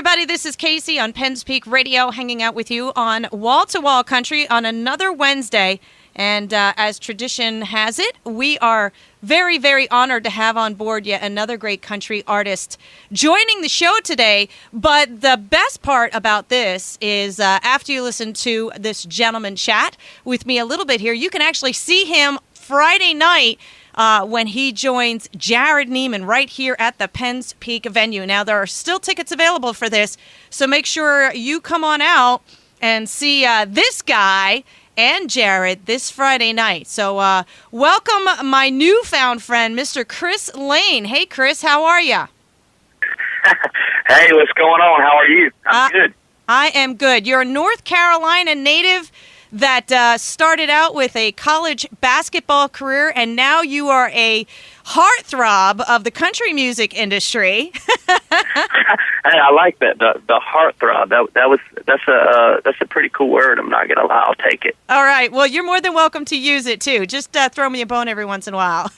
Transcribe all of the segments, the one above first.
everybody. This is Casey on Penn's Peak Radio, hanging out with you on Wall to Wall Country on another Wednesday. And as tradition has it, we are very, very honored to have on board yet another great country artist joining the show today. But the best part about this is after you listen to this gentleman chat with me a little bit here, you can actually see him Friday night when he joins Jared Neiman right here at the Penn's Peak venue. Now, there are still tickets available for this, so make sure you come on out and see this guy and Jared this Friday night. So welcome my newfound friend, Mr. Chris Lane. Hey, Chris, how are you? Hey, what's going on? How are you? I'm good. I am good. You're a North Carolina native that started out with a college basketball career, and now you are a heartthrob of the country music industry. Hey, I like that. The heartthrob. That's a pretty cool word. I'm not gonna lie. I'll take it. All right. Well, you're more than welcome to use it too. Just throw me a bone every once in a while.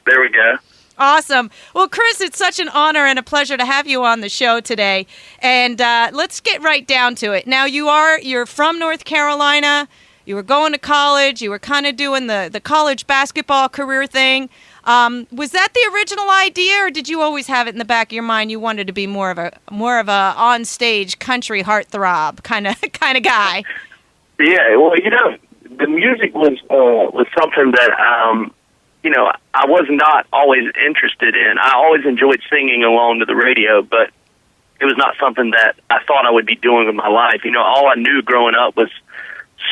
There we go. Awesome. Well, Chris, it's such an honor and a pleasure to have you on the show today. And let's get right down to it. Now, you're from North Carolina. You were going to college. You were kind of doing the college basketball career thing. Was that the original idea, or did you always have it in the back of your mind you wanted to be more of a on-stage country heartthrob kind of guy? Yeah. Well, the music was something that I was not always interested in. I always enjoyed singing along to the radio, but it was not something that I thought I would be doing with my life. All I knew growing up was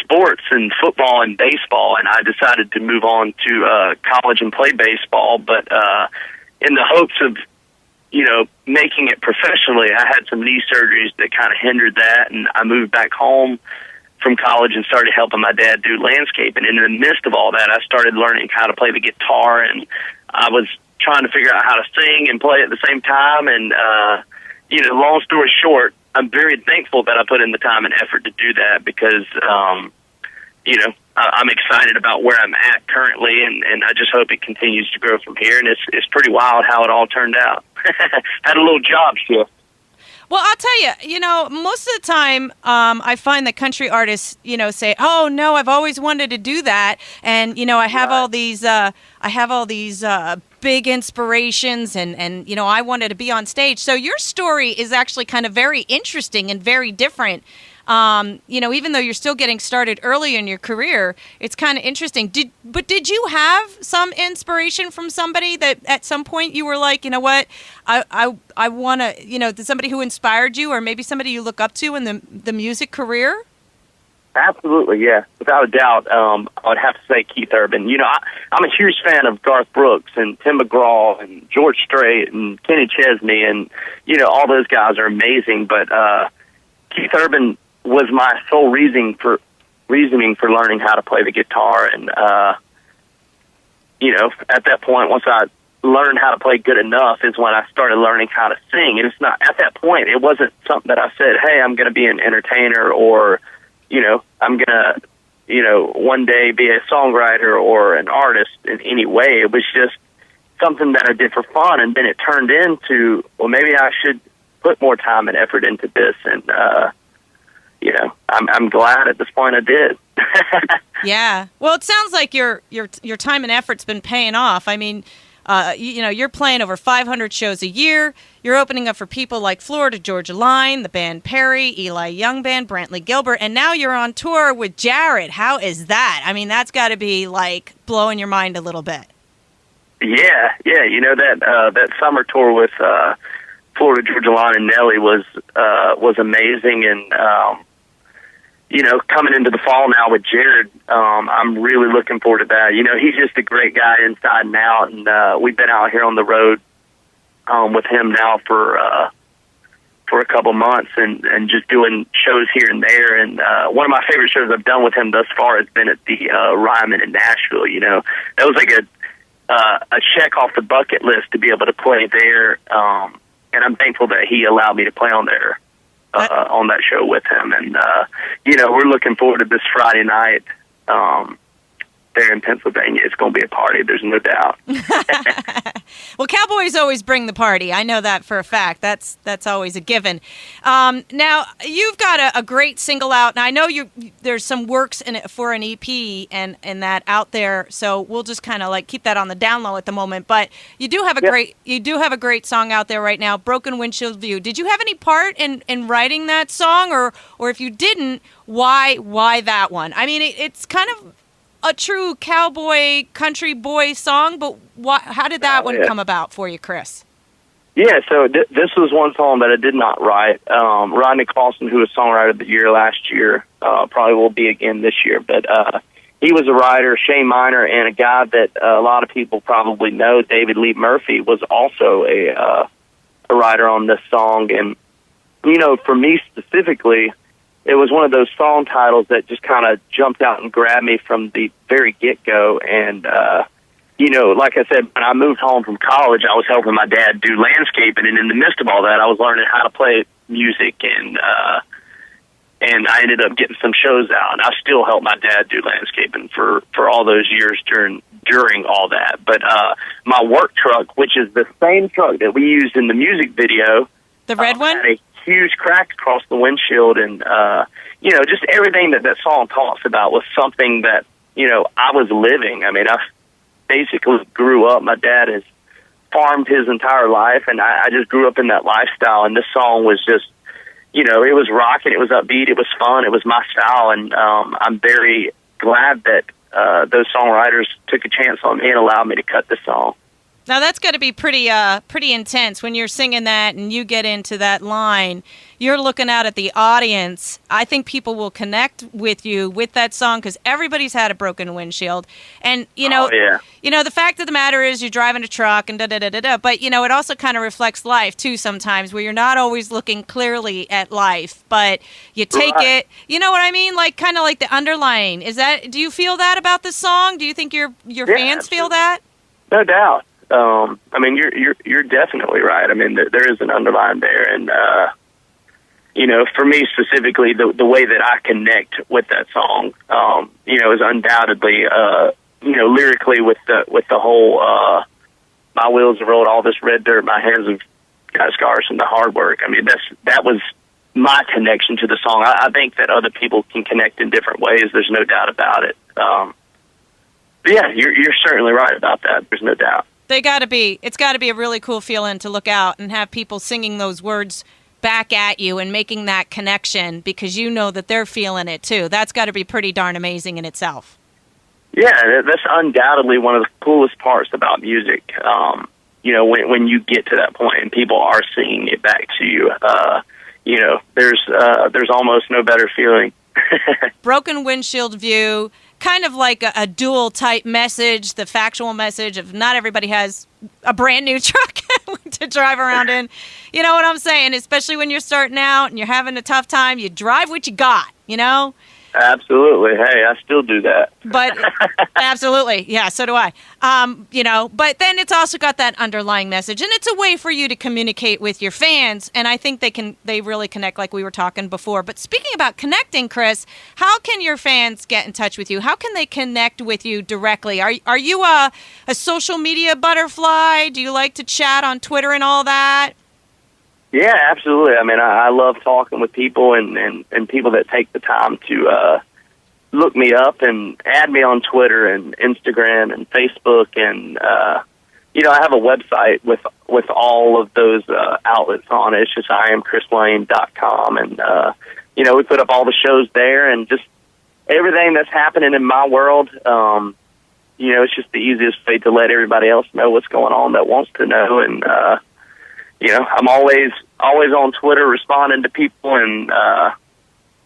sports and football and baseball, and I decided to move on to college and play baseball, but in the hopes of, making it professionally, I had some knee surgeries that kind of hindered that, and I moved back home from college and started helping my dad do landscaping. And in the midst of all that, I started learning how to play the guitar, and I was trying to figure out how to sing and play at the same time. And, long story short, I'm very thankful that I put in the time and effort to do that because, I'm excited about where I'm at currently, and I just hope it continues to grow from here. And it's pretty wild how it all turned out. Had a little job shift. Well, I'll tell you, most of the time I find that country artists, say, "Oh no, I've always wanted to do that," and I have all these, big inspirations, and I wanted to be on stage. So your story is actually kind of very interesting and very different. Even though you're still getting started early in your career, it's kind of interesting. Did you have some inspiration from somebody that at some point you were like, you know what, I want to, somebody who inspired you, or maybe somebody you look up to in the music career? Absolutely, yeah. Without a doubt, I would have to say Keith Urban. I'm a huge fan of Garth Brooks and Tim McGraw and George Strait and Kenny Chesney, and, all those guys are amazing, but Keith Urban was my sole reasoning for learning how to play the guitar. And, at that point, once I learned how to play good enough is when I started learning how to sing. And it's not, at that point, it wasn't something that I said, hey, I'm going to be an entertainer, or, I'm going to, one day be a songwriter or an artist in any way. It was just something that I did for fun. And then it turned into, well, maybe I should put more time and effort into this. And, I'm glad at this point I did. Yeah. Well, it sounds like your time and effort's been paying off. I mean, you're playing over 500 shows a year. You're opening up for people like Florida Georgia Line, the band Perry, Eli Young Band, Brantley Gilbert, and now you're on tour with Jared. How is that? I mean, that's got to be like blowing your mind a little bit. Yeah. That summer tour with Florida Georgia Line and Nelly was amazing, and coming into the fall now with Jared, I'm really looking forward to that. He's just a great guy inside and out, and we've been out here on the road with him now for a couple months, and just doing shows here and there. And one of my favorite shows I've done with him thus far has been at the Ryman in Nashville. That was like a check off the bucket list to be able to play there, and I'm thankful that he allowed me to play on there. On that show with him, and we're looking forward to this Friday night there in Pennsylvania, it's going to be a party. There's no doubt. Well, Cowboys always bring the party. I know that for a fact. That's always a given. Now, you've got a great single out, and I know there's some works in it for an EP and that out there. So we'll just kind of like keep that on the down low at the moment. But you do have a great song out there right now, "Broken Windshield View." Did you have any part in writing that song, or if you didn't, why that one? I mean, it's kind of a true cowboy country boy song, but how did that one come about for you, Chris? Yeah, so this was one song that I did not write. Rodney Clausen, who was Songwriter of the Year last year, probably will be again this year, but he was a writer. Shane Miner, and a guy that a lot of people probably know, David Lee Murphy, was also a writer on this song. And, you know, for me specifically, it was one of those song titles that just kind of jumped out and grabbed me from the very get-go. And, you know, like I said, when I moved home from college, I was helping my dad do landscaping. And in the midst of all that, I was learning how to play music. And I ended up getting some shows out. And I still help my dad do landscaping for all those years during all that. But my work truck, which is the same truck that we used in the music video. The red one? Had a huge crack across the windshield, and you know, just everything that song talks about was something that, you know, I was living. I mean, I basically grew up. My dad has farmed his entire life, and I just grew up in that lifestyle. And this song was just, you know, it was rocking, it was upbeat, it was fun, it was my style, and I'm very glad that those songwriters took a chance on me and allowed me to cut this song. Now, that's got to be pretty intense when you're singing that and you get into that line. You're looking out at the audience. I think people will connect with you with that song because everybody's had a broken windshield. And, you know, the fact of the matter is you're driving a truck and da-da-da-da-da. But, you know, it also kind of reflects life, too, sometimes, where you're not always looking clearly at life. But you take it. You know what I mean? Like, kind of like the underlying. Do you feel that about the song? Do you think your fans feel that? No doubt. I mean, you're definitely right. I mean, there is an underline there, and you know, for me specifically, the way that I connect with that song, you know, is undoubtedly, you know, lyrically with the whole "my wheels have rolled all this red dirt, my hands have got scars from the hard work." I mean, that was my connection to the song. I think that other people can connect in different ways. There's no doubt about it. But yeah, you're certainly right about that. There's no doubt. It's got to be a really cool feeling to look out and have people singing those words back at you and making that connection because you know that they're feeling it too. That's got to be pretty darn amazing in itself. Yeah, that's undoubtedly one of the coolest parts about music. You know, when you get to that point and people are singing it back to you, you know, there's almost no better feeling. Broken Windshield View. Kind of like a dual type message, the factual message of not everybody has a brand new truck to drive around in. You know what I'm saying? Especially when you're starting out and you're having a tough time, you drive what you got, you know? Absolutely. Hey, I still do that. But absolutely. Yeah, so do I. You know, but then it's also got that underlying message, and it's a way for you to communicate with your fans, and I think they really connect like we were talking before. But speaking about connecting, Chris, how can your fans get in touch with you? How can they connect with you directly? Are you a social media butterfly? Do you like to chat on Twitter and all that? Yeah, absolutely. I mean, I love talking with people and people that take the time to look me up and add me on Twitter and Instagram and Facebook. And, you know, I have a website with all of those outlets on it. It's just IamChrisLane.com. And, you know, we put up all the shows there and just everything that's happening in my world. You know, it's just the easiest way to let everybody else know what's going on that wants to know. And, you know, I'm always on Twitter responding to people, and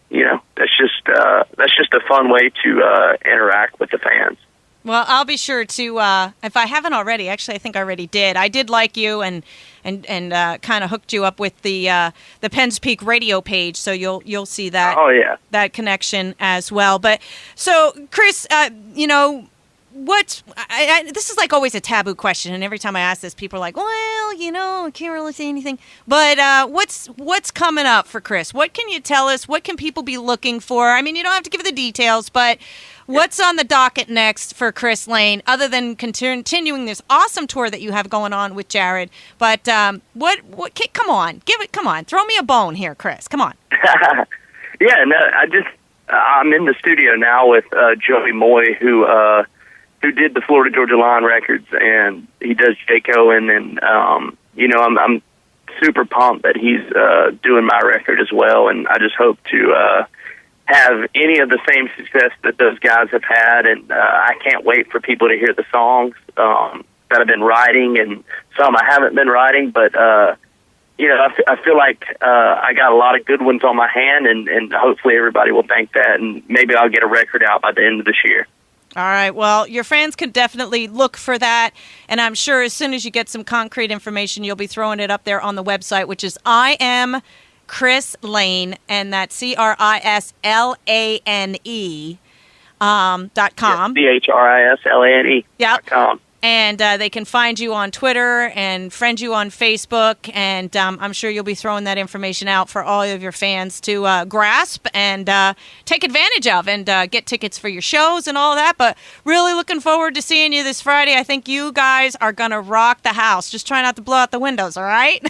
you know, that's just a fun way to interact with the fans. Well, I'll be sure to if I haven't already. Actually, I think I already did. I did like you and kind of hooked you up with the Penn's Peak radio page, so you'll see that. Oh yeah, that connection as well. But so, Chris, you know, this is like always a taboo question, and every time I ask this, people are like, well, I can't really say anything. But what's coming up for Chris? What can you tell us? What can people be looking for? I mean, you don't have to give the details, but what's on the docket next for Chris Lane, other than continuing this awesome tour that you have going on with Jared? But come on, come on, throw me a bone here, Chris. Come on. Yeah, no, I'm in the studio now with Joey Moy, who did the Florida Georgia Line records, and he does Jay Cohen, and I'm super pumped that he's doing my record as well, and I just hope to have any of the same success that those guys have had, and I can't wait for people to hear the songs that I've been writing, and some I haven't been writing, but I feel like I got a lot of good ones on my hand, and hopefully everybody will think that, and maybe I'll get a record out by the end of this year. All right. Well, your fans could definitely look for that, and I'm sure as soon as you get some concrete information, you'll be throwing it up there on the website, which is I Am Chris Lane, and that's ChrisLane .com. ChrisLane.com. Yep. And they can find you on Twitter and friend you on Facebook, and I'm sure you'll be throwing that information out for all of your fans to grasp and take advantage of, and get tickets for your shows and all of that. But really looking forward to seeing you this Friday. I think you guys are going to rock the house. Just try not to blow out the windows, all right?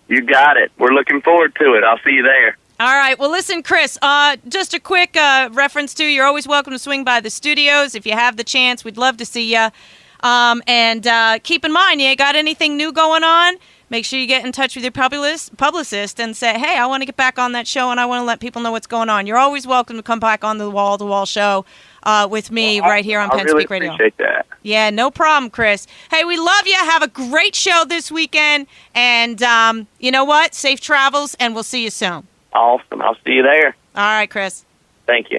You got it. We're looking forward to it. I'll see you there. All right. Well, listen, Chris, just a quick reference to you're always welcome to swing by the studios. If you have the chance, we'd love to see you. And keep in mind, you got anything new going on, make sure you get in touch with your publicist and say, hey, I want to get back on that show, and I want to let people know what's going on. You're always welcome to come back on the Wall to Wall show with me right here on Penn Speak Radio. I really appreciate that. Yeah, no problem, Chris. Hey, we love you. Have a great show this weekend. And you know what? Safe travels, and we'll see you soon. Awesome. I'll see you there. All right, Chris. Thank you.